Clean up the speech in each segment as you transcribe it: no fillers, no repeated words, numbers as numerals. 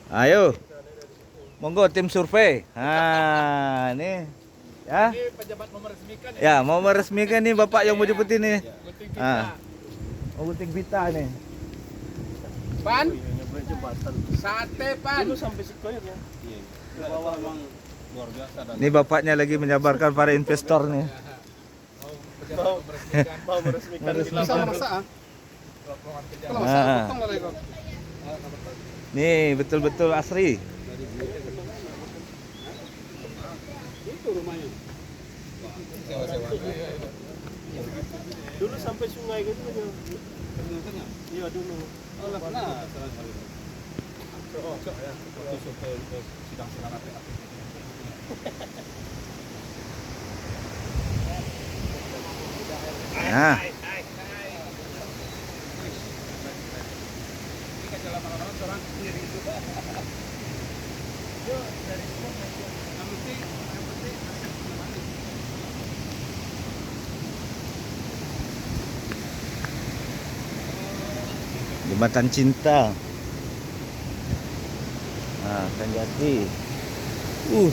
Ayo, monggo tim survei. Nah, ini ya. Ini pejabat mau meresmikan ya? Ya, mau meresmikan nih Bapak yang mau jemput ini. Gunting kita. Ah, mau gunting pita nih. Pan? Sate pan. Dulu sampai sekolah ya. Iya. Bawah memang luar biasa dan Ini bapaknya lagi menyabarkan para investor nih. Mau pejabat mau meresmikan. bisa masak ah. Kalau Ah, potong lagi kok. nih betul-betul asri. Itu rumahnya. Dulu sampai sungai gitu ya. Iya dulu. Oh, lah pernah. Sidang-sidang apa? Nah, Jembatan Cinta. Nah, kan jadi. Uh.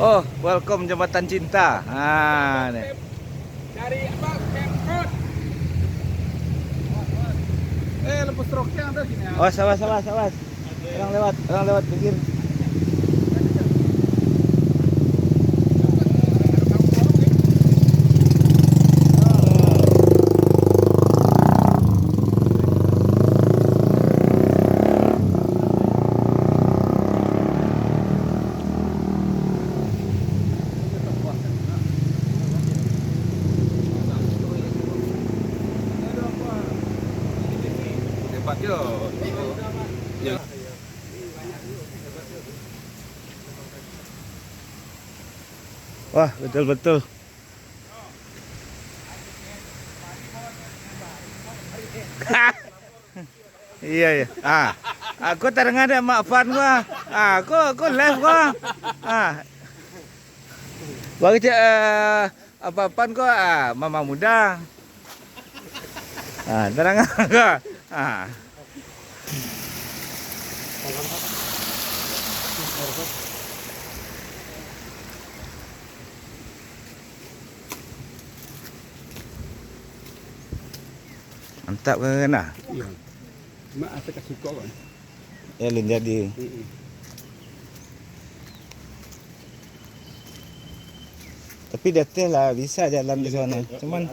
Oh, welcome Jembatan Cinta. Nah, nih. Dari apa? Pemkot. Lepas truknya ada sini. Awas, awas, awas, awas. Orang lewat pinggir. Hebat yo. Wah, betul-betul. Iya ya. Aku terengah ada mak fan gua. Aku live gua. Bagi apa fan gua? Mama muda. Terengah gua. Mantap kan? Iya. Mak asa kasih kok kan. Ya lin jadi. Tapi detail lah bisa jalan di sana. Cuman,